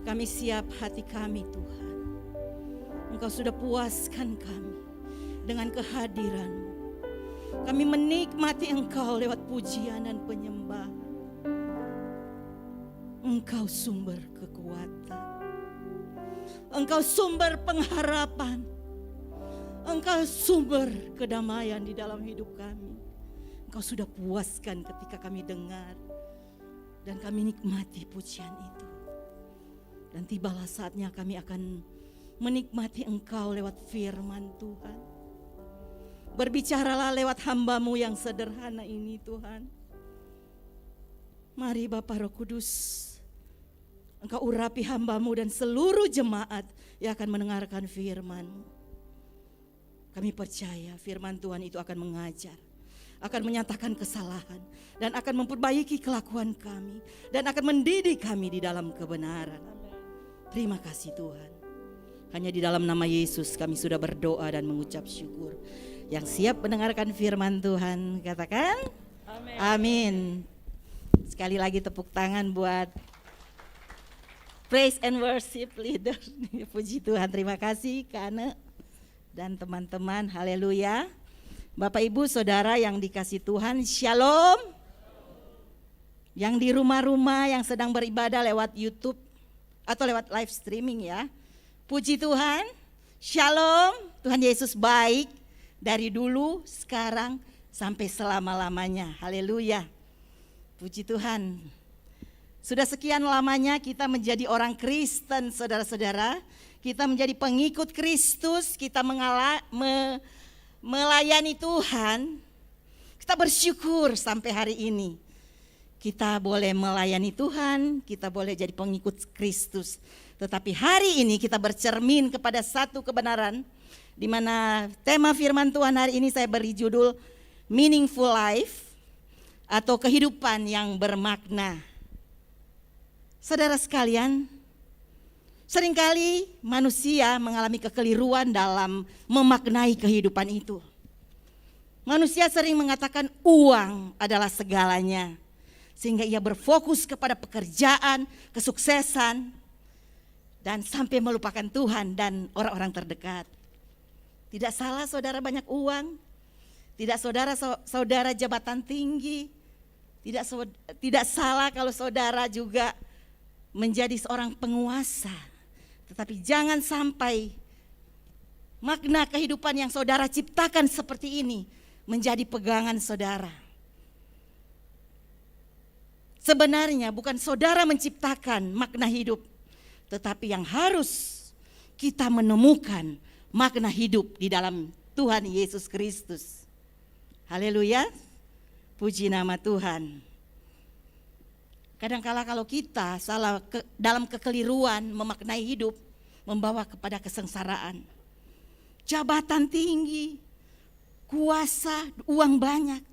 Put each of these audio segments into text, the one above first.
Kami siap hati kami Tuhan. Engkau sudah puaskan kami dengan kehadiran-Mu. Kami menikmati Engkau lewat pujian dan penyembahan. Engkau sumber kekuatan. Engkau sumber pengharapan. Engkau sumber kedamaian di dalam hidup kami. Engkau sudah puaskan ketika kami dengar. Dan kami nikmati pujian itu. Dan tibalah saatnya kami akan menikmati Engkau lewat firman Tuhan. Berbicaralah lewat hamba-Mu yang sederhana ini Tuhan. Mari Bapa Roh Kudus, Engkau urapi hamba-Mu dan seluruh jemaat yang akan mendengarkan firman-Mu. Kami percaya firman Tuhan itu akan mengajar, akan menyatakan kesalahan, dan akan memperbaiki kelakuan kami, dan akan mendidik kami di dalam kebenaran. Terima kasih Tuhan. Hanya di dalam nama Yesus kami sudah berdoa dan mengucap syukur. Yang siap mendengarkan firman Tuhan katakan amin. Amin. Sekali lagi tepuk tangan buat praise and worship leader. Puji Tuhan, terima kasih Kak Ane dan teman-teman. Haleluya. Bapak Ibu Saudara yang dikasih Tuhan, Shalom. Yang di rumah-rumah yang sedang beribadah lewat YouTube atau lewat live streaming ya. Puji Tuhan, Shalom. Tuhan Yesus baik. Dari dulu, sekarang, sampai selama-lamanya. Haleluya. Puji Tuhan. Sudah sekian lamanya kita menjadi orang Kristen, saudara-saudara. Kita menjadi pengikut Kristus, kita melayani Tuhan. Kita bersyukur sampai hari ini. Kita boleh melayani Tuhan, kita boleh jadi pengikut Kristus. Tetapi hari ini kita bercermin kepada satu kebenaran, di mana tema firman Tuhan hari ini saya beri judul Meaningful Life atau kehidupan yang bermakna. Saudara sekalian, seringkali manusia mengalami kekeliruan dalam memaknai kehidupan itu. Manusia sering mengatakan uang adalah segalanya, sehingga ia berfokus kepada pekerjaan, kesuksesan, dan sampai melupakan Tuhan dan orang-orang terdekat. Tidak salah saudara banyak uang, tidak saudara jabatan tinggi, tidak salah kalau saudara juga menjadi seorang penguasa. Tetapi jangan sampai makna kehidupan yang saudara ciptakan seperti ini menjadi pegangan saudara. Sebenarnya bukan saudara menciptakan makna hidup, tetapi yang harus kita menemukan makna hidup di dalam Tuhan Yesus Kristus. Haleluya. Puji nama Tuhan. Kadangkala kalau kita salah dalam kekeliruan memaknai hidup, membawa kepada kesengsaraan. Jabatan tinggi, kuasa, uang banyak,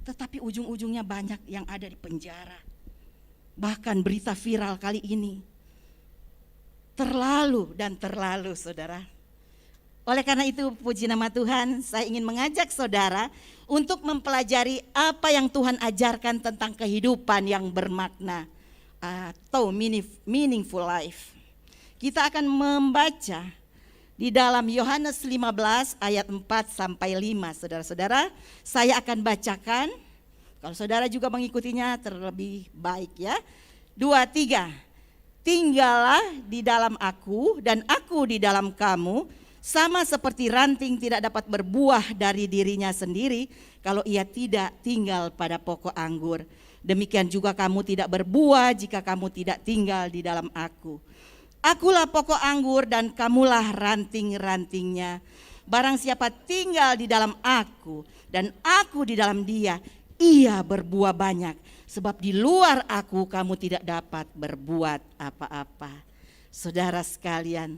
tetapi ujung-ujungnya banyak yang ada di penjara. Bahkan berita viral kali ini terlalu dan terlalu saudara. Oleh karena itu puji nama Tuhan, saya ingin mengajak saudara untuk mempelajari apa yang Tuhan ajarkan tentang kehidupan yang bermakna atau meaningful life. Kita akan membaca di dalam Yohanes 15 ayat 4 sampai 5. Saudara-saudara, saya akan bacakan. Kalau saudara juga mengikutinya terlebih baik ya. 2, 3. Tinggallah di dalam aku dan aku di dalam kamu. Sama seperti ranting tidak dapat berbuah dari dirinya sendiri kalau ia tidak tinggal pada pokok anggur. Demikian juga kamu tidak berbuah jika kamu tidak tinggal di dalam aku. Akulah pokok anggur dan kamulah ranting-rantingnya. Barang siapa tinggal di dalam aku dan aku di dalam dia, ia berbuah banyak. Sebab di luar aku kamu tidak dapat berbuat apa-apa. Saudara sekalian,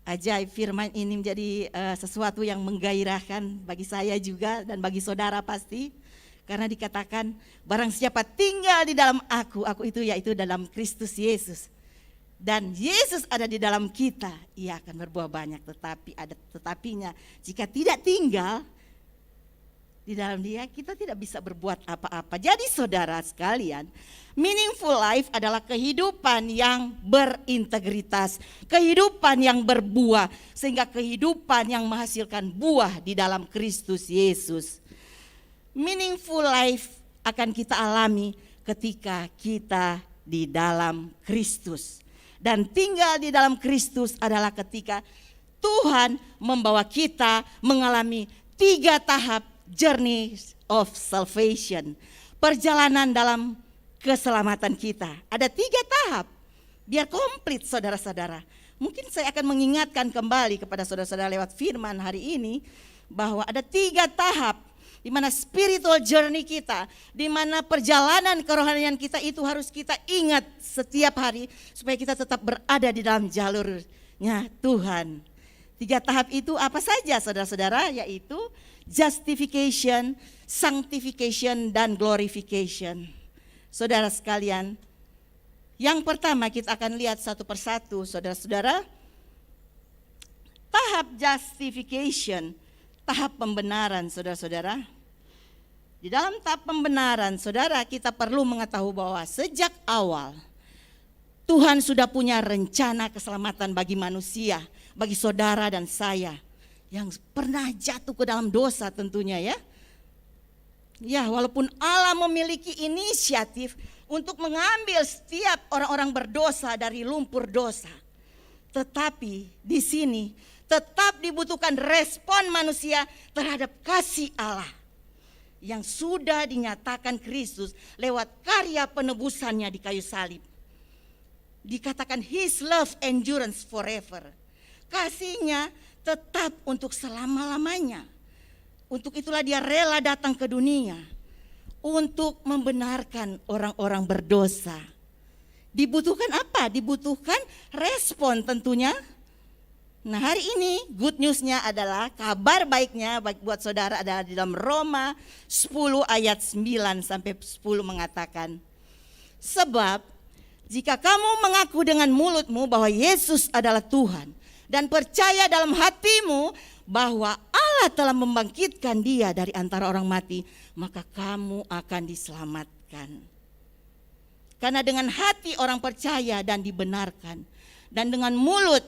ajaib firman ini menjadi sesuatu yang menggairahkan bagi saya juga dan bagi saudara pasti. Karena dikatakan barang siapa tinggal di dalam aku itu yaitu dalam Kristus Yesus. Dan Yesus ada di dalam kita, ia akan berbuah banyak. Tetapi ada tetapinya, jika tidak tinggal, Di dalam Dia kita tidak bisa berbuat apa-apa. Jadi saudara sekalian, meaningful life adalah kehidupan yang berintegritas, kehidupan yang berbuah, sehingga kehidupan yang menghasilkan buah di dalam Kristus Yesus. Meaningful life akan kita alami ketika kita di dalam Kristus. Dan tinggal di dalam Kristus adalah ketika Tuhan membawa kita mengalami 3 tahap journey of salvation. Perjalanan dalam keselamatan kita. Ada 3 tahap. Biar komplit saudara-saudara. Mungkin saya akan mengingatkan kembali kepada saudara-saudara lewat firman hari ini, bahwa ada 3 tahap di mana spiritual journey kita, di mana perjalanan kerohanian kita itu harus kita ingat setiap hari supaya kita tetap berada di dalam jalurnya Tuhan. 3 tahap itu apa saja saudara-saudara? Yaitu justification, sanctification, dan glorification. Saudara sekalian, yang pertama kita akan lihat satu persatu saudara-saudara. Tahap justification, tahap pembenaran saudara-saudara. Di dalam tahap pembenaran saudara, kita perlu mengetahui bahwa sejak awal Tuhan sudah punya rencana keselamatan bagi manusia, bagi saudara dan saya yang pernah jatuh ke dalam dosa tentunya ya. Ya, walaupun Allah memiliki inisiatif untuk mengambil setiap orang-orang berdosa dari lumpur dosa, tetapi di sini tetap dibutuhkan respon manusia terhadap kasih Allah yang sudah dinyatakan Kristus lewat karya penebusannya di kayu salib. Dikatakan His love endurance forever. Kasihnya tetap untuk selama-lamanya. Untuk itulah Dia rela datang ke dunia untuk membenarkan orang-orang berdosa. Dibutuhkan apa? Dibutuhkan respon tentunya. Nah, hari ini good news-nya adalah, kabar baiknya buat saudara adalah di dalam Roma 10 ayat 9 sampai 10 mengatakan, sebab jika kamu mengaku dengan mulutmu bahwa Yesus adalah Tuhan dan percaya dalam hatimu bahwa Allah telah membangkitkan Dia dari antara orang mati, maka kamu akan diselamatkan. Karena dengan hati orang percaya dan dibenarkan, dan dengan mulut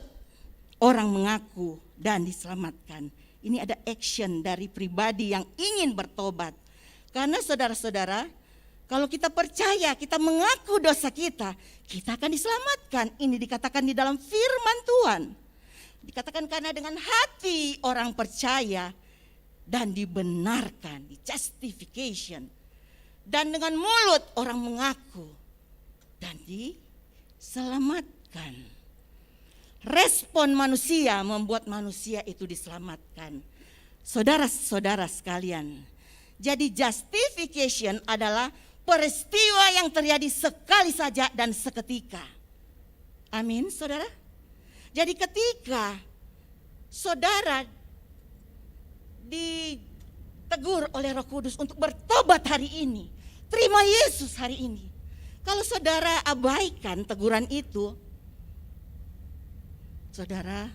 orang mengaku dan diselamatkan. Ini ada action dari pribadi yang ingin bertobat. Karena saudara-saudara, kalau kita percaya, kita mengaku dosa kita akan diselamatkan. Ini dikatakan di dalam firman Tuhan. Dikatakan karena dengan hati orang percaya dan dibenarkan, di justification. Dan dengan mulut orang mengaku dan diselamatkan. Respon manusia membuat manusia itu diselamatkan. Saudara-saudara sekalian, jadi justification adalah peristiwa yang terjadi sekali saja dan seketika. Amin, saudara. Jadi ketika saudara ditegur oleh Roh Kudus untuk bertobat hari ini, terima Yesus hari ini. Kalau saudara abaikan teguran itu, saudara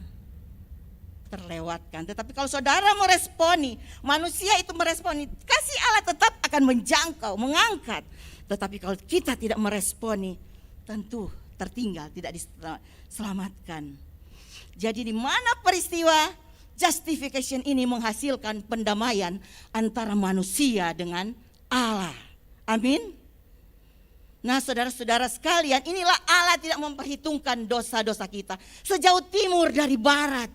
terlewatkan. Tetapi kalau saudara meresponi, manusia itu meresponi, kasih Allah tetap akan menjangkau, mengangkat. Tetapi kalau kita tidak meresponi, tentu tertinggal, tidak diselamatkan. Jadi di mana peristiwa justification ini menghasilkan pendamaian antara manusia dengan Allah. Amin. Nah, saudara-saudara sekalian, inilah Allah tidak memperhitungkan dosa-dosa kita sejauh timur dari barat.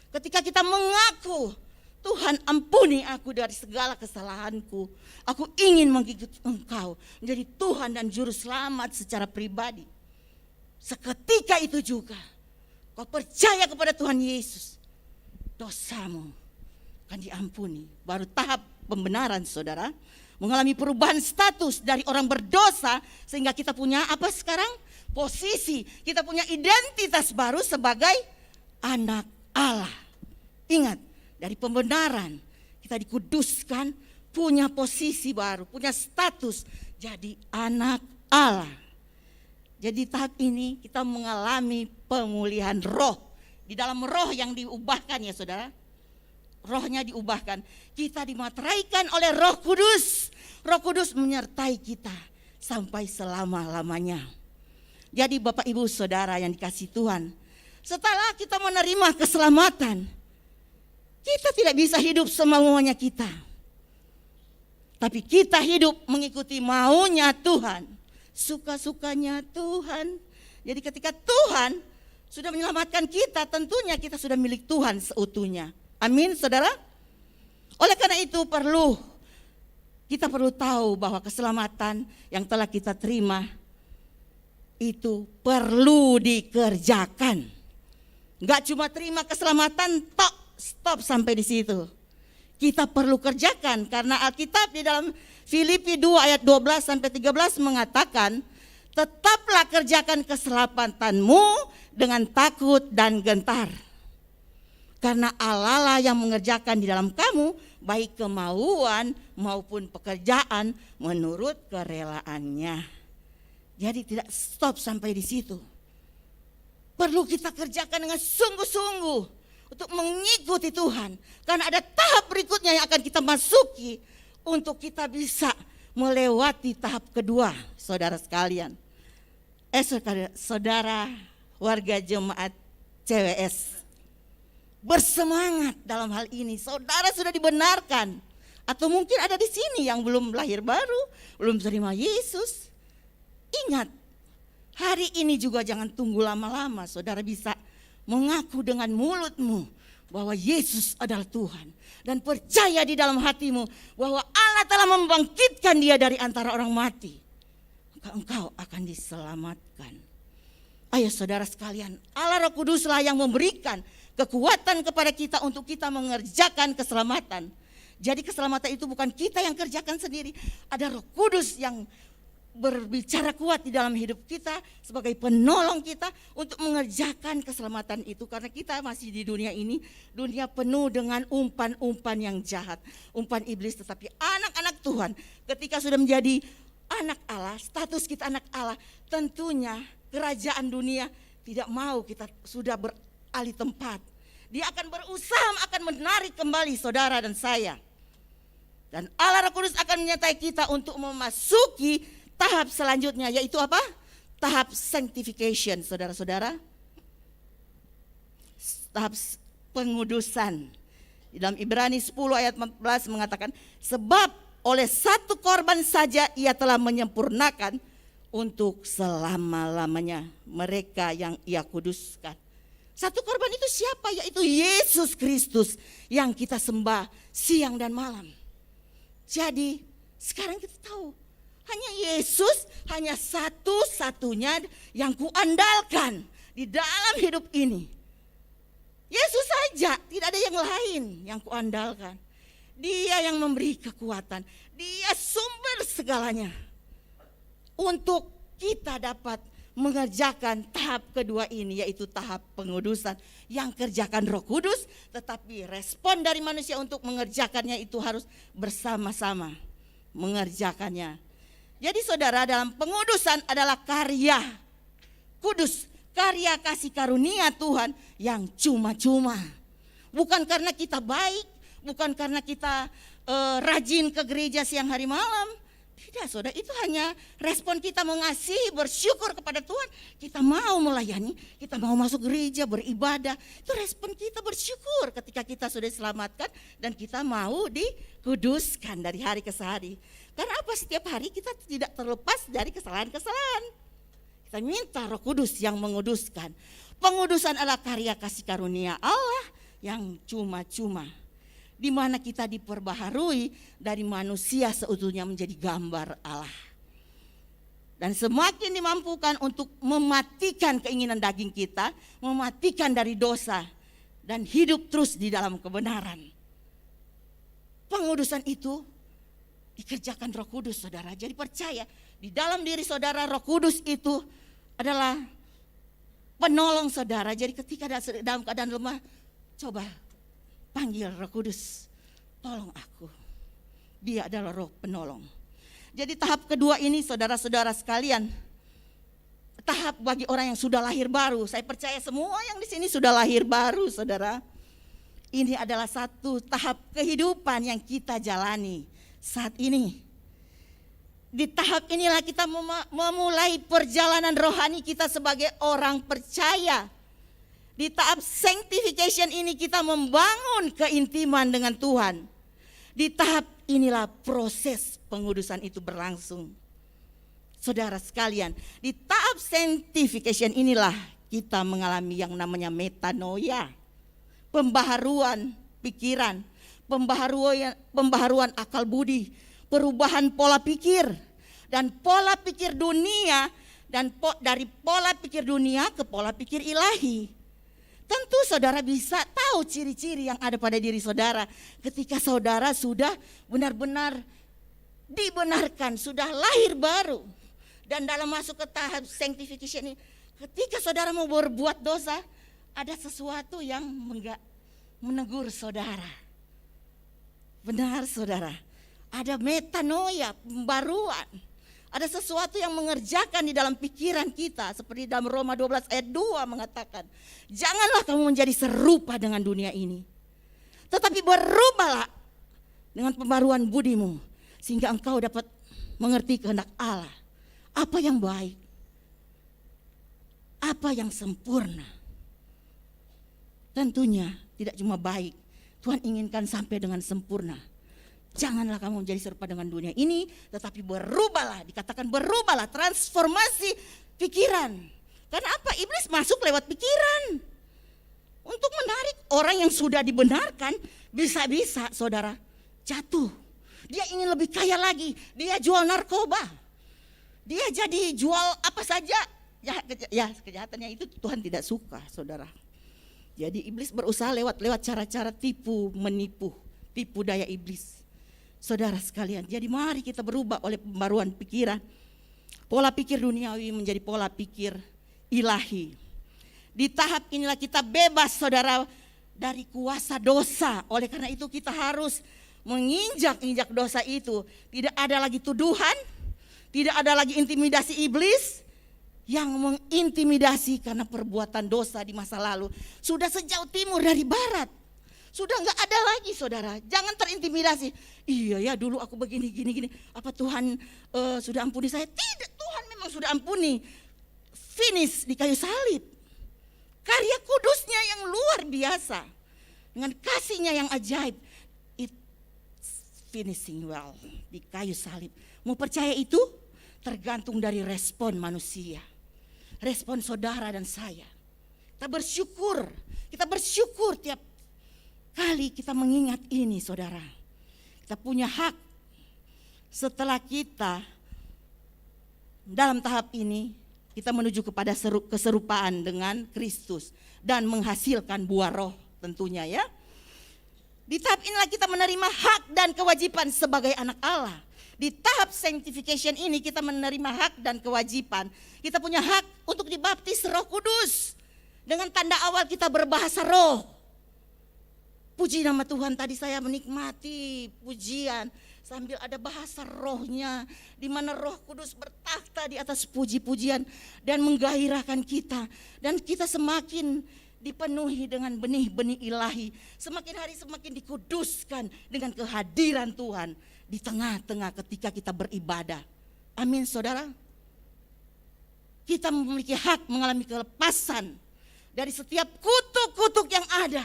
Ketika kita mengaku, Tuhan ampuni aku dari segala kesalahanku, aku ingin mengikut Engkau menjadi Tuhan dan Juru Selamat secara pribadi. Seketika itu juga kau percaya kepada Tuhan Yesus, dosamu akan diampuni. Baru tahap pembenaran saudara, mengalami perubahan status dari orang berdosa, sehingga kita punya apa sekarang? Posisi, kita punya identitas baru sebagai anak Allah. Ingat, dari pembenaran kita dikuduskan, punya posisi baru, punya status jadi anak Allah. Jadi tahap ini kita mengalami pemulihan roh. Di dalam roh yang diubahkan ya saudara. rohnya diubahkan. Kita dimateraikan oleh Roh Kudus. Roh Kudus menyertai kita sampai selama-lamanya. Jadi Bapak Ibu Saudara yang dikasihi Tuhan, setelah kita menerima keselamatan, kita tidak bisa hidup semaunya kita. Tapi kita hidup mengikuti maunya Tuhan, suka-sukanya Tuhan. Jadi ketika Tuhan sudah menyelamatkan kita, tentunya kita sudah milik Tuhan seutuhnya. Amin, saudara. Oleh karena itu kita perlu tahu bahwa keselamatan yang telah kita terima itu perlu dikerjakan. Enggak cuma terima keselamatan, stop sampai di situ. Kita perlu kerjakan karena Alkitab di dalam Filipi 2 ayat 12 sampai 13 mengatakan, tetaplah kerjakan keselamatanmu dengan takut dan gentar. Karena Allah lah yang mengerjakan di dalam kamu baik kemauan maupun pekerjaan menurut kerelaannya. Jadi tidak stop sampai di situ. Perlu kita kerjakan dengan sungguh-sungguh untuk mengikuti Tuhan. Karena ada tahap berikutnya yang akan kita masuki untuk kita bisa melewati tahap kedua, saudara sekalian. Saudara warga jemaat CWS, bersemangat dalam hal ini. Saudara sudah dibenarkan. Atau mungkin ada di sini yang belum lahir baru, belum terima Yesus. Ingat, hari ini juga jangan tunggu lama-lama. Saudara bisa mengaku dengan mulutmu bahwa Yesus adalah Tuhan. Dan percaya di dalam hatimu bahwa Allah telah membangkitkan dia dari antara orang mati. Maka engkau akan diselamatkan. Ayo saudara sekalian, Allah Roh Kuduslah yang memberikan kekuatan kepada kita untuk kita mengerjakan keselamatan. Jadi keselamatan itu bukan kita yang kerjakan sendiri. Ada Roh Kudus yang berbicara kuat di dalam hidup kita sebagai penolong kita untuk mengerjakan keselamatan itu. Karena kita masih di dunia ini, dunia penuh dengan umpan-umpan yang jahat, umpan iblis. Tetapi anak-anak Tuhan ketika sudah menjadi anak Allah, status kita anak Allah, tentunya kerajaan dunia tidak mau kita sudah beralih tempat. Dia akan berusaha akan menarik kembali saudara dan saya. Dan Allah Roh Kudus akan menyertai kita untuk memasuki tahap selanjutnya, yaitu apa? Tahap sanctification, saudara-saudara. Tahap pengudusan. Di dalam Ibrani 10 ayat 14 mengatakan, sebab oleh satu korban saja ia telah menyempurnakan untuk selama-lamanya mereka yang ia kuduskan. Satu korban itu siapa? Yaitu Yesus Kristus yang kita sembah siang dan malam. Jadi sekarang kita tahu, hanya Yesus, hanya satu-satunya yang kuandalkan di dalam hidup ini. Yesus saja, tidak ada yang lain yang kuandalkan. Dia yang memberi kekuatan, dia sumber segalanya. Untuk kita dapat mengerjakan tahap kedua ini, yaitu tahap pengudusan. Yang kerjakan Roh Kudus, tetapi respon dari manusia untuk mengerjakannya itu harus bersama-sama mengerjakannya. Jadi saudara, dalam pengudusan adalah karya kudus, karya kasih karunia Tuhan yang cuma-cuma. Bukan karena kita baik, bukan karena kita rajin ke gereja siang hari malam. Tidak saudara, itu hanya respon kita mengasihi, bersyukur kepada Tuhan. Kita mau melayani, kita mau masuk gereja, beribadah. Itu respon kita bersyukur ketika kita sudah diselamatkan dan kita mau dikuduskan dari hari ke hari. Karena apa? Setiap hari kita tidak terlepas dari kesalahan-kesalahan. Kita minta Roh Kudus yang menguduskan. Pengudusan adalah karya kasih karunia Allah yang cuma-cuma, di mana kita diperbaharui dari manusia seutuhnya menjadi gambar Allah. Dan semakin dimampukan untuk mematikan keinginan daging kita, mematikan dari dosa, dan hidup terus di dalam kebenaran. Pengudusan itu dikerjakan Roh Kudus, saudara. Jadi percaya, di dalam diri saudara Roh Kudus itu adalah penolong saudara. Jadi ketika dalam keadaan lemah, coba panggil Roh Kudus, tolong aku. Dia adalah Roh penolong. Jadi tahap kedua ini saudara-saudara sekalian, tahap bagi orang yang sudah lahir baru. Saya percaya semua yang di sini sudah lahir baru, saudara. Ini adalah satu tahap kehidupan yang kita jalani saat ini. Di tahap inilah kita memulai perjalanan rohani kita sebagai orang percaya. Di tahap sanctification ini kita membangun keintiman dengan Tuhan. Di tahap inilah proses pengudusan itu berlangsung. Saudara sekalian, di tahap sanctification inilah kita mengalami yang namanya metanoia. Pembaharuan pikiran, pembaharuan akal budi, perubahan pola pikir. Dan pola pikir dunia, dan dari pola pikir dunia ke pola pikir ilahi. Tentu saudara bisa tahu ciri-ciri yang ada pada diri saudara ketika saudara sudah benar-benar dibenarkan, sudah lahir baru. Dan dalam masuk ke tahap sanctification ini, ketika saudara mau berbuat dosa, ada sesuatu yang menegur saudara. Benar saudara, ada metanoia, pembaruan. Ada sesuatu yang mengerjakan di dalam pikiran kita. Seperti dalam Roma 12 ayat 2 mengatakan, janganlah kamu menjadi serupa dengan dunia ini, tetapi berubahlah dengan pembaruan budimu, sehingga engkau dapat mengerti kehendak Allah. Apa yang baik, apa yang sempurna. Tentunya tidak cuma baik, Tuhan inginkan sampai dengan sempurna. Janganlah kamu menjadi serupa dengan dunia ini, tetapi berubahlah, dikatakan berubahlah, transformasi pikiran. Karena apa? Iblis masuk lewat pikiran. Untuk menarik orang yang sudah dibenarkan, bisa-bisa saudara jatuh. Dia ingin lebih kaya lagi, dia jual narkoba. Dia jadi jual apa saja. Ya kejahatannya itu Tuhan tidak suka saudara. Jadi iblis berusaha lewat cara-cara menipu, tipu daya iblis. Saudara sekalian, jadi mari kita berubah oleh pembaruan pikiran. Pola pikir duniawi menjadi pola pikir ilahi. Di tahap inilah kita bebas saudara dari kuasa dosa. Oleh karena itu kita harus menginjak-injak dosa itu. Tidak ada lagi tuduhan, tidak ada lagi intimidasi iblis yang mengintimidasi karena perbuatan dosa di masa lalu. Sudah sejauh timur dari barat. Sudah enggak ada lagi saudara, jangan terintimidasi. Iya ya dulu aku begini, gini. Apa Tuhan sudah ampuni saya? Tidak, Tuhan memang sudah ampuni. Finish di kayu salib. Karya kudusnya yang luar biasa. Dengan kasihnya yang ajaib. It's finishing well di kayu salib. Mau percaya itu? Tergantung dari respon manusia. Respon saudara dan saya. Kita bersyukur tiap kali kita mengingat ini saudara. Kita punya hak setelah kita dalam tahap ini kita menuju kepada keserupaan dengan Kristus dan menghasilkan buah roh tentunya ya. Di tahap inilah kita menerima hak dan kewajiban sebagai anak Allah. Di tahap sanctification ini kita menerima hak dan kewajiban. Kita punya hak untuk dibaptis Roh Kudus. Dengan tanda awal kita berbahasa roh. Puji nama Tuhan, tadi saya menikmati pujian sambil ada bahasa rohnya. Di mana Roh Kudus bertakhta di atas puji-pujian dan menggairahkan kita. Dan kita semakin dipenuhi dengan benih-benih ilahi. Semakin hari semakin dikuduskan dengan kehadiran Tuhan di tengah-tengah ketika kita beribadah. Amin saudara. Kita memiliki hak mengalami kelepasan dari setiap kutuk-kutuk yang ada.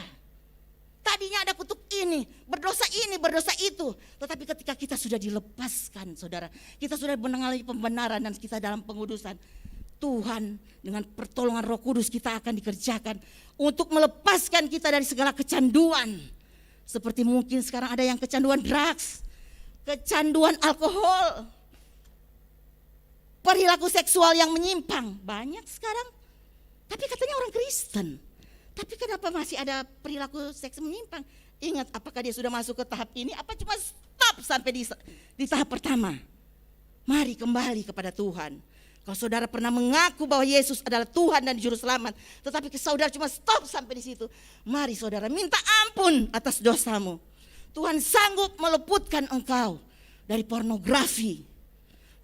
Tadinya ada kutuk ini, berdosa itu. Tetapi ketika kita sudah dilepaskan saudara, kita sudah mengalami pembenaran dan kita dalam pengudusan. Tuhan dengan pertolongan Roh Kudus kita akan dikerjakan untuk melepaskan kita dari segala kecanduan. Seperti mungkin sekarang ada yang kecanduan drugs, kecanduan alkohol, perilaku seksual yang menyimpang. Banyak sekarang, tapi katanya orang Kristen. Tapi kenapa masih ada perilaku seks menyimpang? Ingat, apakah dia sudah masuk ke tahap ini? Apa cuma stop sampai di tahap pertama? Mari kembali kepada Tuhan. Kalau saudara pernah mengaku bahwa Yesus adalah Tuhan dan Juru Selamat, tetapi saudara cuma stop sampai di situ. Mari saudara minta ampun atas dosamu. Tuhan sanggup meleputkan engkau dari pornografi,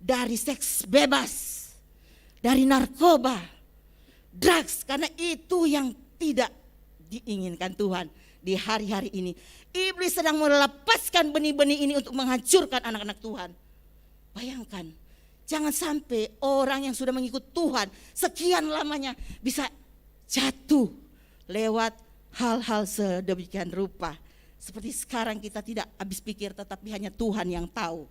dari seks bebas, dari narkoba, drugs, karena itu yang tidak diinginkan Tuhan di hari-hari ini. Iblis sedang melepaskan benih-benih ini untuk menghancurkan anak-anak Tuhan. Bayangkan, jangan sampai orang yang sudah mengikut Tuhan sekian lamanya bisa jatuh lewat hal-hal sedemikian rupa. Seperti sekarang kita tidak habis pikir, tetapi hanya Tuhan yang tahu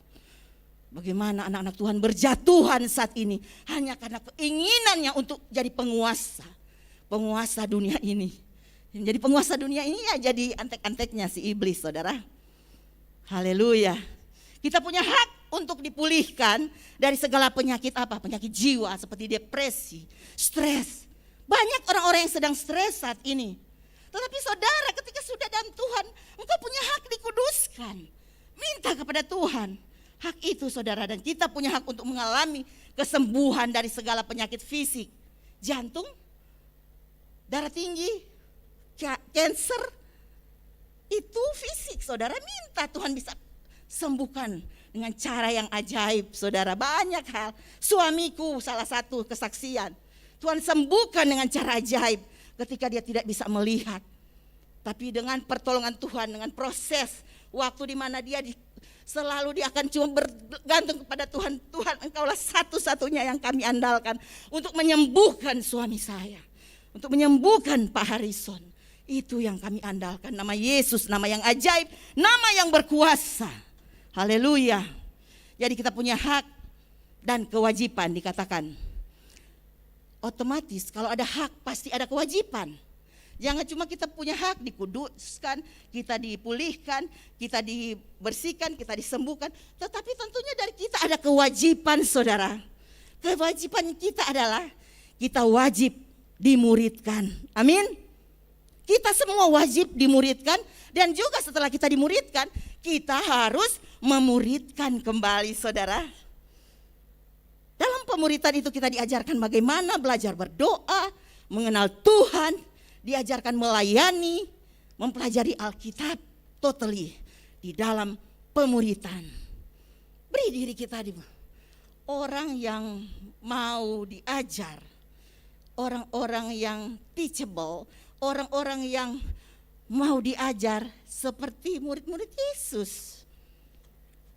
bagaimana anak-anak Tuhan berjatuhan saat ini hanya karena keinginannya untuk jadi penguasa dunia ini. Jadi penguasa dunia ini ya jadi antek-anteknya si iblis, saudara. Haleluya. Kita punya hak untuk dipulihkan dari segala penyakit apa? Penyakit jiwa seperti depresi, stres. Banyak orang-orang yang sedang stres saat ini. Tetapi saudara, ketika sudah dalam Tuhan, engkau punya hak dikuduskan. Minta kepada Tuhan hak itu, saudara. Dan kita punya hak untuk mengalami kesembuhan dari segala penyakit fisik. Jantung, darah tinggi, cancer, itu fisik, saudara. Minta Tuhan bisa sembuhkan dengan cara yang ajaib, saudara. Banyak hal. Suamiku salah satu kesaksian. Tuhan sembuhkan dengan cara ajaib ketika dia tidak bisa melihat. Tapi dengan pertolongan Tuhan, dengan proses waktu di mana dia selalu dia akan cuma bergantung kepada Tuhan. Tuhan, engkaulah satu-satunya yang kami andalkan untuk menyembuhkan suami saya, untuk menyembuhkan Pak Harrison. Itu yang kami andalkan. Nama Yesus, nama yang ajaib, nama yang berkuasa. Haleluya. Jadi kita punya hak dan kewajiban, dikatakan. Otomatis kalau ada hak pasti ada kewajiban. Jangan cuma kita punya hak dikuduskan, kita dipulihkan, kita dibersihkan, kita disembuhkan. Tetapi tentunya dari kita ada kewajiban, saudara. Kewajiban kita adalah kita wajib dimuridkan. Amin. Kita semua wajib dimuridkan. Dan juga setelah kita dimuridkan, kita harus memuridkan kembali, saudara. Dalam pemuridan itu kita diajarkan bagaimana belajar berdoa, mengenal Tuhan, diajarkan melayani, mempelajari Alkitab totally di dalam pemuridan. Beri diri kita di orang yang mau diajar, orang-orang yang teachable, orang-orang yang mau diajar seperti murid-murid Yesus.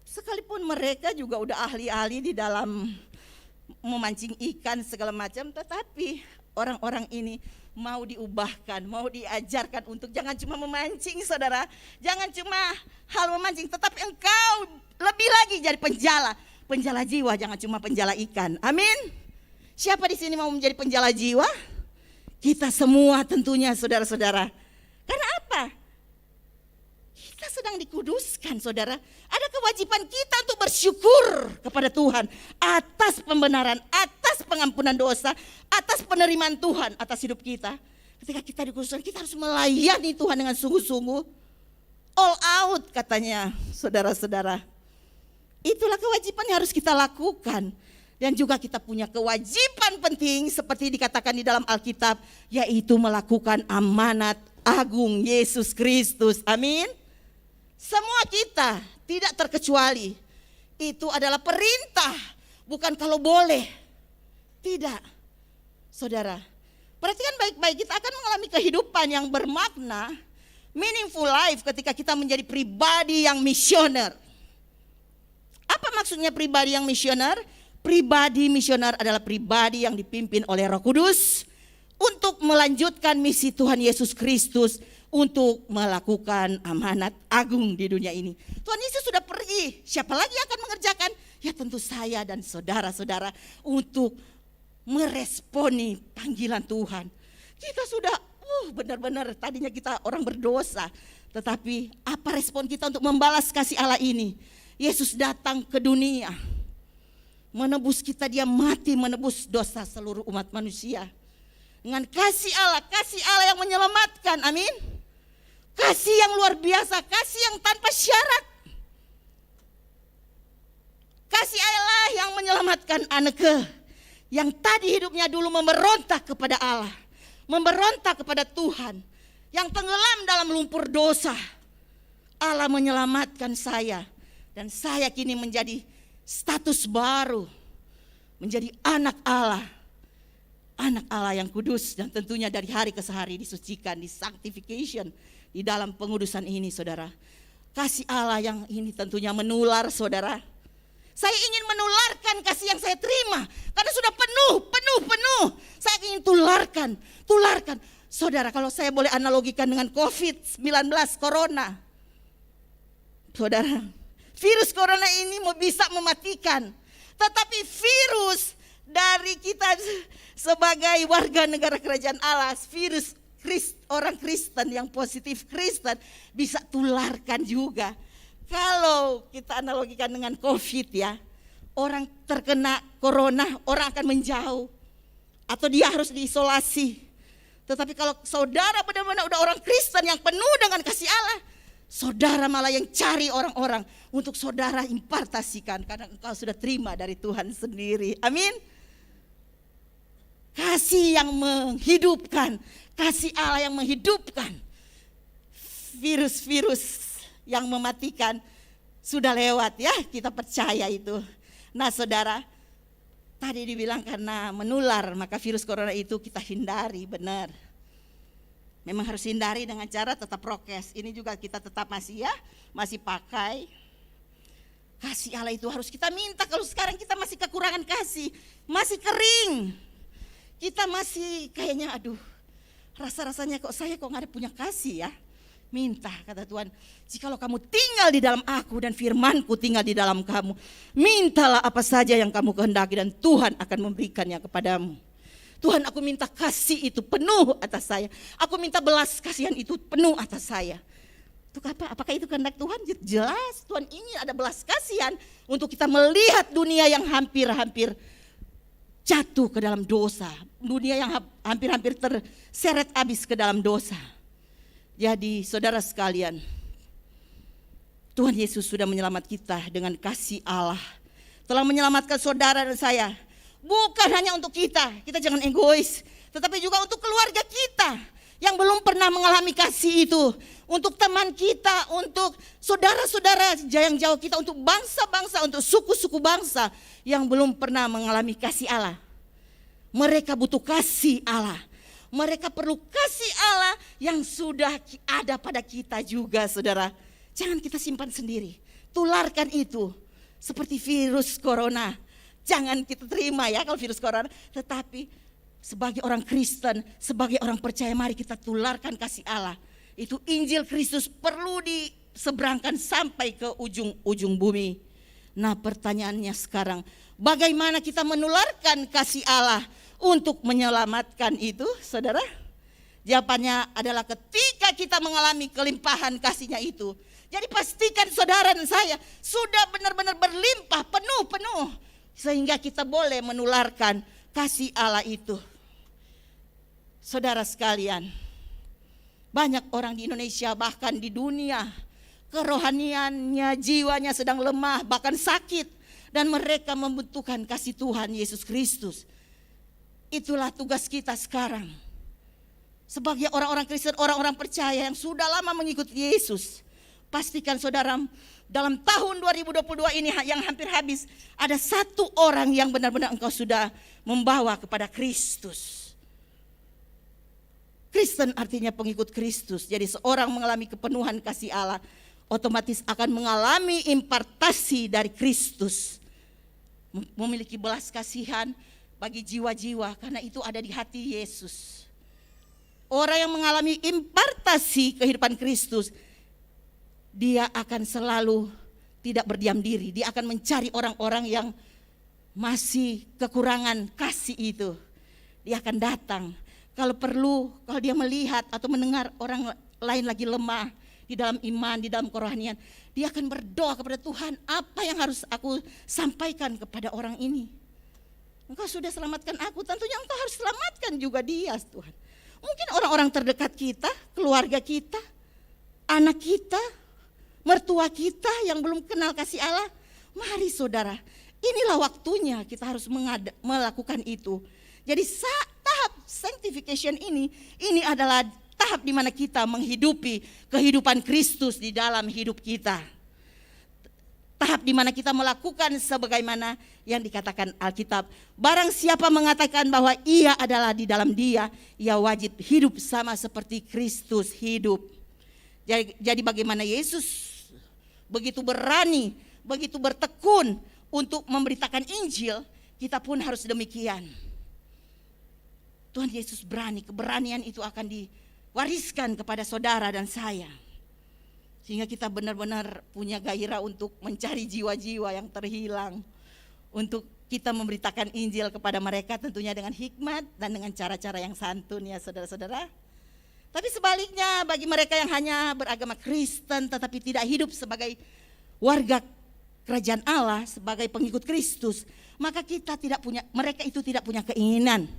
Sekalipun mereka juga udah ahli-ahli di dalam memancing ikan segala macam, tetapi orang-orang ini mau diubahkan, mau diajarkan untuk jangan cuma memancing, saudara. Jangan cuma hal memancing, tetapi engkau lebih lagi jadi penjala jiwa, jangan cuma penjala ikan. Amin. Siapa di sini mau menjadi penjala jiwa? Kita semua tentunya, saudara-saudara. Karena apa? Kita sedang dikuduskan, saudara. Ada kewajiban kita untuk bersyukur kepada Tuhan atas pembenaran, atas pengampunan dosa, atas penerimaan Tuhan atas hidup kita. Ketika kita dikuduskan, kita harus melayani Tuhan dengan sungguh-sungguh. All out katanya, saudara-saudara. Itulah kewajiban yang harus kita lakukan. Dan juga kita punya kewajiban penting seperti dikatakan di dalam Alkitab, yaitu melakukan amanat agung Yesus Kristus. Amin. Semua kita tidak terkecuali. Itu adalah perintah, bukan kalau boleh. Tidak. Saudara, perhatikan baik-baik, kita akan mengalami kehidupan yang bermakna, meaningful life ketika kita menjadi pribadi yang misioner. Apa maksudnya pribadi yang misioner? Pribadi misioner adalah pribadi yang dipimpin oleh Roh Kudus untuk melanjutkan misi Tuhan Yesus Kristus untuk melakukan amanat agung di dunia ini. Tuhan Yesus sudah pergi, siapa lagi yang akan mengerjakan? Ya tentu saya dan saudara-saudara untuk meresponi panggilan Tuhan. Kita sudah benar-benar tadinya kita orang berdosa, tetapi apa respon kita untuk membalas kasih Allah ini? Yesus datang ke dunia, menebus kita, dia mati menebus dosa seluruh umat manusia. Dengan kasih Allah yang menyelamatkan, amin. Kasih yang luar biasa, kasih yang tanpa syarat. Kasih Allah yang menyelamatkan anaknya yang tadi hidupnya dulu memberontak kepada Allah, memberontak kepada Tuhan, yang tenggelam dalam lumpur dosa. Allah menyelamatkan saya, dan saya kini menjadi status baru, menjadi anak Allah. anak Allah yang kudus, dan tentunya dari hari ke hari disucikan, di sanctification, di dalam pengudusan ini saudara. Kasih Allah yang ini tentunya menular saudara. Saya ingin menularkan kasih yang saya terima, karena sudah penuh. Saya ingin tularkan. Saudara, kalau saya boleh analogikan dengan COVID-19, corona. Saudara, virus corona ini bisa mematikan. Tetapi virus dari kita sebagai warga negara kerajaan Allah, virus orang Kristen yang positif Kristen bisa tularkan juga. Kalau kita analogikan dengan COVID ya, orang terkena corona, orang akan menjauh atau dia harus diisolasi. Tetapi kalau saudara benar-benar udah orang Kristen yang penuh dengan kasih Allah, saudara malah yang cari orang-orang untuk saudara impartasikan, karena engkau sudah terima dari Tuhan sendiri. Amin. Kasih yang menghidupkan, kasih Allah yang menghidupkan. Virus-virus yang mematikan sudah lewat ya, kita percaya itu. Nah saudara, tadi dibilang karena menular maka virus corona itu kita hindari, benar. Memang harus hindari dengan cara tetap prokes. Ini juga kita tetap masih pakai. Kasih Allah itu harus kita minta. Kalau sekarang kita masih kekurangan kasih, masih kering, kita masih kayaknya rasa-rasanya saya kok gak ada punya kasih ya. Minta, kata Tuhan, jikalau kamu tinggal di dalam aku dan firmanku tinggal di dalam kamu, mintalah apa saja yang kamu kehendaki dan Tuhan akan memberikannya kepadamu. Tuhan, aku minta kasih itu penuh atas saya. Aku minta belas kasihan itu penuh atas saya. Untuk apa? Apakah itu kehendak Tuhan? Jelas Tuhan ingin ada belas kasihan untuk kita melihat dunia yang hampir-hampir jatuh ke dalam dosa. Dunia yang hampir-hampir terseret habis ke dalam dosa. Jadi saudara sekalian, Tuhan Yesus sudah menyelamat kita dengan kasih Allah. Telah menyelamatkan saudara dan saya. Bukan hanya untuk kita jangan egois. Tetapi juga untuk keluarga kita yang belum pernah mengalami kasih itu. Untuk teman kita, untuk saudara-saudara yang jauh kita, untuk bangsa-bangsa, untuk suku-suku bangsa yang belum pernah mengalami kasih Allah. Mereka butuh kasih Allah. Mereka perlu kasih Allah yang sudah ada pada kita juga saudara. Jangan kita simpan sendiri. Tularkan itu seperti virus corona. Jangan kita terima ya kalau virus corona. Tetapi sebagai orang Kristen, sebagai orang percaya, mari kita tularkan kasih Allah. Itu Injil Kristus perlu diseberangkan sampai ke ujung bumi. Nah pertanyaannya sekarang, bagaimana kita menularkan kasih Allah untuk menyelamatkan itu, saudara? Jawabannya adalah ketika kita mengalami kelimpahan kasih-Nya itu. Jadi pastikan saudara dan saya sudah benar-benar berlimpah, penuh. Sehingga kita boleh menularkan kasih Allah itu. Saudara sekalian, banyak orang di Indonesia bahkan di dunia, kerohaniannya, jiwanya sedang lemah, bahkan sakit. Dan mereka membutuhkan kasih Tuhan Yesus Kristus. Itulah tugas kita sekarang. Sebagai orang-orang Kristen, orang-orang percaya yang sudah lama mengikuti Yesus. Pastikan saudara, dalam tahun 2022 ini yang hampir habis, ada satu orang yang benar-benar engkau sudah membawa kepada Kristus. Kristen artinya pengikut Kristus. Jadi seorang mengalami kepenuhan kasih Allah, otomatis akan mengalami impartasi dari Kristus. Memiliki belas kasihan bagi jiwa-jiwa, karena itu ada di hati Yesus. Orang yang mengalami impartasi kehidupan Kristus, dia akan selalu tidak berdiam diri. Dia akan mencari orang-orang yang masih kekurangan kasih itu. Dia akan datang. Kalau perlu, kalau dia melihat atau mendengar orang lain lagi lemah di dalam iman, di dalam kerohanian, dia akan berdoa kepada Tuhan, apa yang harus aku sampaikan kepada orang ini? Engkau sudah selamatkan aku, tentunya engkau harus selamatkan juga dia, Tuhan. Mungkin orang-orang terdekat kita, keluarga kita, anak kita, mertua kita yang belum kenal kasih Allah. Mari saudara, inilah waktunya kita harus melakukan itu. Jadi tahap sanctification ini adalah tahap di mana kita menghidupi kehidupan Kristus di dalam hidup kita. tahap di mana kita melakukan sebagaimana yang dikatakan Alkitab. Barang siapa mengatakan bahwa ia adalah di dalam Dia, ia wajib hidup sama seperti Kristus hidup. Jadi bagaimana Yesus begitu berani, begitu bertekun untuk memberitakan Injil, kita pun harus demikian. Tuhan Yesus berani, keberanian itu akan diwariskan kepada saudara dan saya. Sehingga kita benar-benar punya gairah untuk mencari jiwa-jiwa yang terhilang. Untuk kita memberitakan Injil kepada mereka tentunya dengan hikmat dan dengan cara-cara yang santun ya saudara-saudara. Tapi sebaliknya bagi mereka yang hanya beragama Kristen tetapi tidak hidup sebagai warga kerajaan Allah, sebagai pengikut Kristus, maka mereka itu tidak punya keinginan,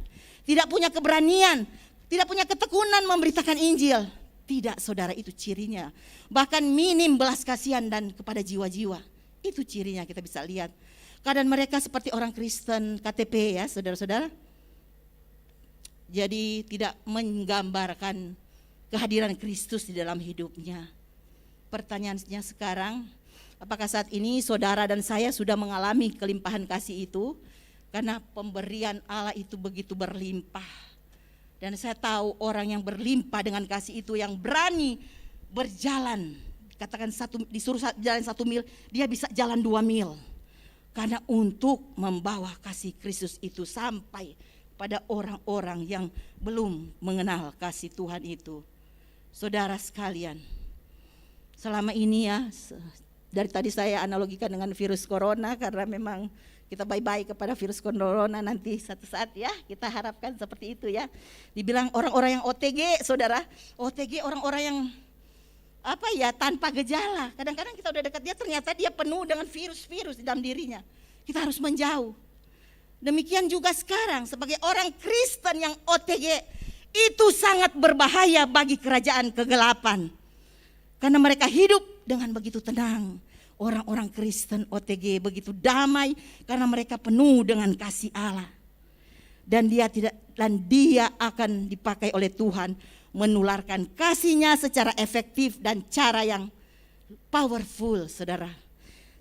tidak punya keberanian, tidak punya ketekunan memberitakan Injil. Tidak saudara, itu cirinya. Bahkan minim belas kasihan dan kepada jiwa-jiwa. Itu cirinya kita bisa lihat. Keadaan mereka seperti orang Kristen KTP ya saudara-saudara. Jadi tidak menggambarkan kehadiran Kristus di dalam hidupnya. Pertanyaannya sekarang, apakah saat ini saudara dan saya sudah mengalami kelimpahan kasih itu? Karena pemberian Allah itu begitu berlimpah. Dan saya tahu orang yang berlimpah dengan kasih itu, yang berani berjalan, katakan disuruh jalan 1 mil, dia bisa jalan 2 mil. Karena untuk membawa kasih Kristus itu sampai pada orang-orang yang belum mengenal kasih Tuhan itu. Saudara sekalian, selama ini ya, dari tadi saya analogikan dengan virus corona karena memang kita bye-bye kepada virus corona nanti satu saat ya, kita harapkan seperti itu ya. Dibilang orang-orang yang OTG, saudara, OTG orang-orang yang tanpa gejala. Kadang-kadang kita udah dekat dia, ternyata dia penuh dengan virus-virus di dalam dirinya. Kita harus menjauh. Demikian juga sekarang sebagai orang Kristen yang OTG, itu sangat berbahaya bagi kerajaan kegelapan. Karena mereka hidup dengan begitu tenang. Orang-orang Kristen OTG begitu damai karena mereka penuh dengan kasih Allah. Dan dia akan dipakai oleh Tuhan menularkan kasih-Nya secara efektif dan cara yang powerful, saudara.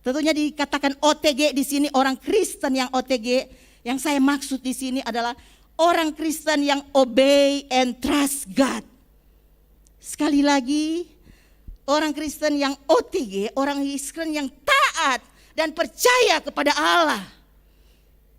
Tentunya dikatakan OTG di sini, orang Kristen yang OTG, yang saya maksud di sini adalah orang Kristen yang obey and trust God. Sekali lagi, orang Kristen yang OTG, orang Kristen yang taat dan percaya kepada Allah.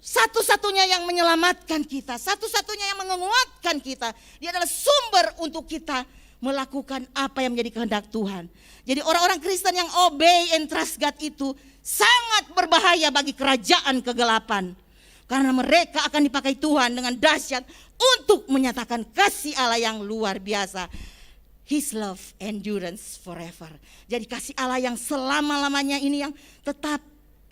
Satu-satunya yang menyelamatkan kita, satu-satunya yang menguatkan kita. Dia adalah sumber untuk kita melakukan apa yang menjadi kehendak Tuhan. Jadi orang-orang Kristen yang obey and trust God itu sangat berbahaya bagi kerajaan kegelapan. Karena mereka akan dipakai Tuhan dengan dahsyat untuk menyatakan kasih Allah yang luar biasa. His love endurance forever. Jadi kasih Allah yang selama-lamanya ini, yang tetap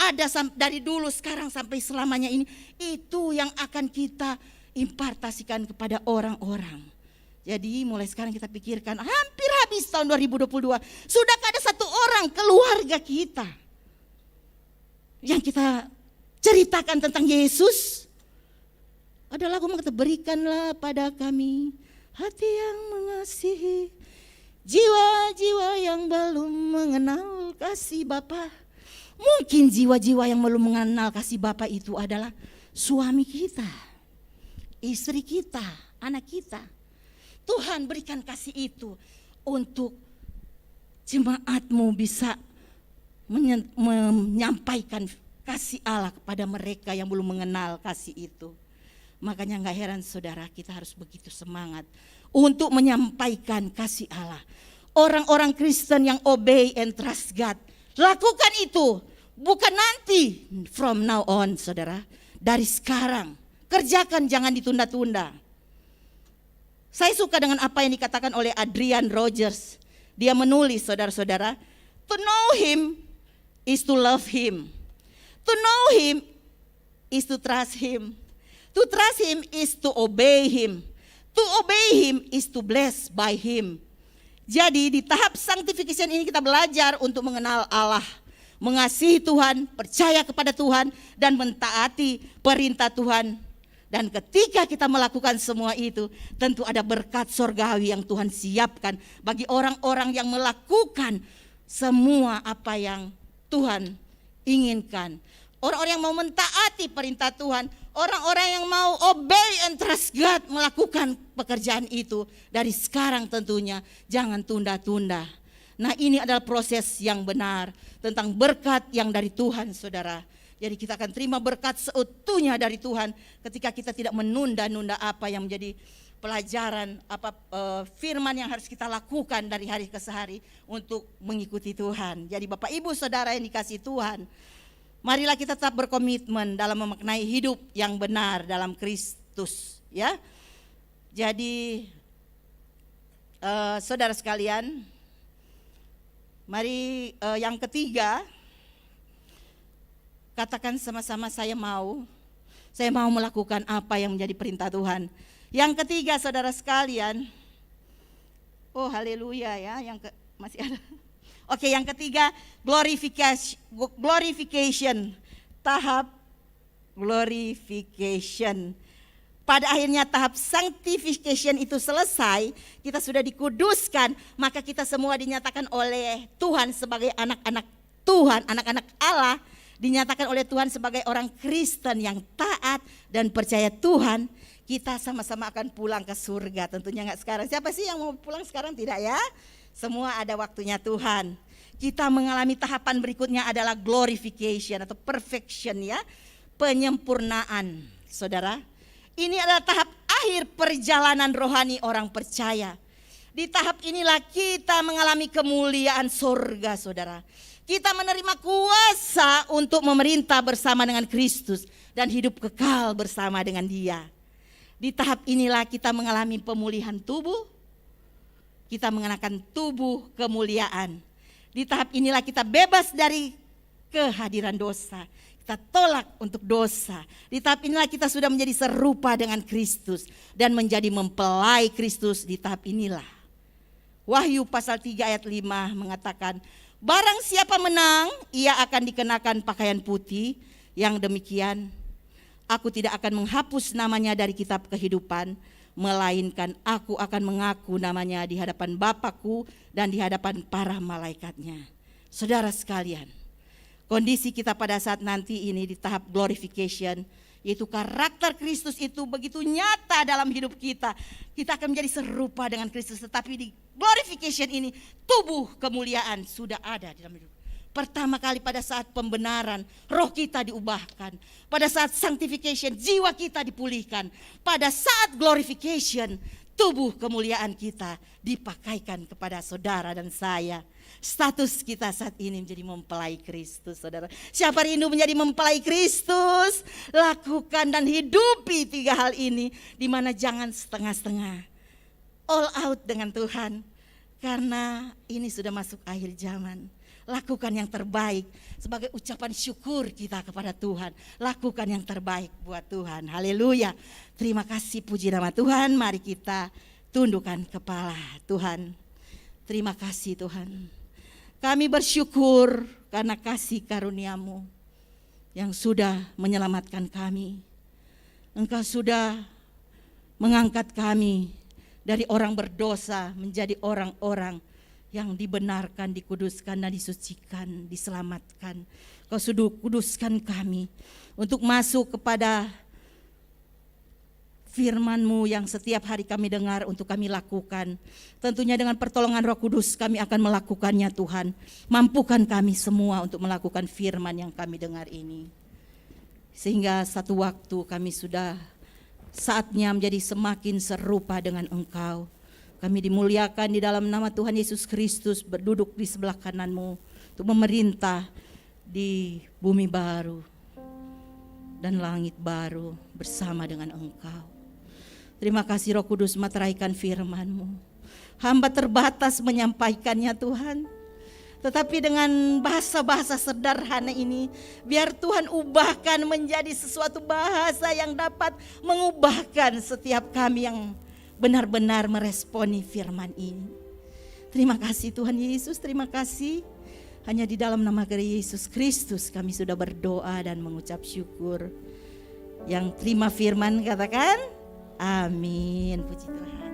ada dari dulu sekarang sampai selamanya ini, itu yang akan kita impartasikan kepada orang-orang. Jadi mulai sekarang kita pikirkan, hampir habis tahun 2022, sudahkah ada satu orang keluarga kita yang kita ceritakan tentang Yesus? Ada lagu mengatakan, berikanlah pada kami hati yang mengasihi, jiwa-jiwa yang belum mengenal kasih Bapa. Mungkin jiwa-jiwa yang belum mengenal kasih Bapa itu adalah suami kita, istri kita, anak kita. Tuhan berikan kasih itu untuk jemaat-Mu bisa menyampaikan kasih Allah kepada mereka yang belum mengenal kasih itu. Makanya gak heran saudara, kita harus begitu semangat untuk menyampaikan kasih Allah. Orang-orang Kristen yang obey and trust God, lakukan itu, bukan nanti, from now on saudara. Dari sekarang, kerjakan, jangan ditunda-tunda. Saya suka dengan apa yang dikatakan oleh Adrian Rogers. Dia menulis, saudara-saudara, to know Him is to love Him. To know Him is to trust Him. To trust Him is to obey Him. To obey Him is to bless by Him. Jadi di tahap sanctification ini kita belajar untuk mengenal Allah, mengasihi Tuhan, percaya kepada Tuhan, dan mentaati perintah Tuhan. Dan ketika kita melakukan semua itu, tentu ada berkat sorgawi yang Tuhan siapkan bagi orang-orang yang melakukan semua apa yang Tuhan inginkan. Orang-orang yang mau mentaati perintah Tuhan, orang-orang yang mau obey and trust God, melakukan pekerjaan itu dari sekarang tentunya, jangan tunda-tunda. Nah, ini adalah proses yang benar tentang berkat yang dari Tuhan, saudara. Jadi kita akan terima berkat seutuhnya dari Tuhan ketika kita tidak menunda-nunda apa yang menjadi pelajaran, firman yang harus kita lakukan dari hari ke hari untuk mengikuti Tuhan. Jadi Bapak Ibu Saudara yang dikasihi Tuhan, marilah kita tetap berkomitmen dalam memaknai hidup yang benar dalam Kristus, ya. Jadi saudara sekalian, mari yang ketiga, katakan sama-sama, saya mau melakukan apa yang menjadi perintah Tuhan. Yang ketiga, saudara sekalian, oh haleluya ya, masih ada. Oke, yang ketiga, glorification, tahap glorification. Pada akhirnya tahap sanctification itu selesai, kita sudah dikuduskan, maka kita semua dinyatakan oleh Tuhan sebagai anak-anak Tuhan, anak-anak Allah, dinyatakan oleh Tuhan sebagai orang Kristen yang taat dan percaya Tuhan. Kita sama-sama akan pulang ke surga, tentunya enggak sekarang. Siapa sih yang mau pulang sekarang? Tidak ya? Semua ada waktunya Tuhan. Kita mengalami tahapan berikutnya adalah glorification atau perfection ya, penyempurnaan. Saudara, ini adalah tahap akhir perjalanan rohani orang percaya. Di tahap inilah kita mengalami kemuliaan surga, saudara. Kita menerima kuasa untuk memerintah bersama dengan Kristus dan hidup kekal bersama dengan Dia. Di tahap inilah kita mengalami pemulihan tubuh, kita mengenakan tubuh kemuliaan. Di tahap inilah kita bebas dari kehadiran dosa, kita tolak untuk dosa. Di tahap inilah kita sudah menjadi serupa dengan Kristus dan menjadi mempelai Kristus. Di tahap inilah Wahyu pasal 3 ayat 5 mengatakan, barang siapa menang, ia akan dikenakan pakaian putih. Yang demikian, aku tidak akan menghapus namanya dari kitab kehidupan, melainkan aku akan mengaku namanya di hadapan Bapakku dan di hadapan para malaikatnya. Saudara sekalian, kondisi kita pada saat nanti ini di tahap glorification, yaitu karakter Kristus itu begitu nyata dalam hidup kita. Kita akan menjadi serupa dengan Kristus, tetapi di glorification ini tubuh kemuliaan sudah ada di dalam hidup. Pertama kali pada saat pembenaran, roh kita diubahkan. Pada saat sanctification, jiwa kita dipulihkan. Pada saat glorification, tubuh kemuliaan kita dipakaikan kepada saudara dan saya. Status kita saat ini menjadi mempelai Kristus, saudara. Siapa rindu menjadi mempelai Kristus? Lakukan dan hidupi 3 hal ini, di mana jangan setengah-setengah. All out dengan Tuhan, karena ini sudah masuk akhir zaman. Lakukan yang terbaik sebagai ucapan syukur kita kepada Tuhan. Lakukan yang terbaik buat Tuhan. Haleluya. Terima kasih, puji nama Tuhan. Mari kita tundukkan kepala. Tuhan, terima kasih Tuhan. Kami bersyukur karena kasih karunia-Mu yang sudah menyelamatkan kami. Engkau sudah mengangkat kami dari orang berdosa menjadi orang-orang yang dibenarkan, dikuduskan dan disucikan, diselamatkan. Kau sudah kuduskan kami untuk masuk kepada firman-Mu yang setiap hari kami dengar untuk kami lakukan. Tentunya dengan pertolongan Roh Kudus kami akan melakukannya Tuhan. Mampukan kami semua untuk melakukan firman yang kami dengar ini. Sehingga satu waktu kami sudah saatnya menjadi semakin serupa dengan Engkau. Kami dimuliakan di dalam nama Tuhan Yesus Kristus, berduduk di sebelah kanan-Mu untuk memerintah di bumi baru dan langit baru bersama dengan Engkau. Terima kasih Roh Kudus materaikan firman-Mu. Hamba terbatas menyampaikannya Tuhan, tetapi dengan bahasa-bahasa sederhana ini, biar Tuhan ubahkan menjadi sesuatu bahasa yang dapat mengubahkan setiap kami yang benar-benar meresponi firman ini. Terima kasih Tuhan Yesus, terima kasih. Hanya di dalam nama Yesus Kristus kami sudah berdoa dan mengucap syukur. Yang terima firman katakan, amin. Puji Tuhan.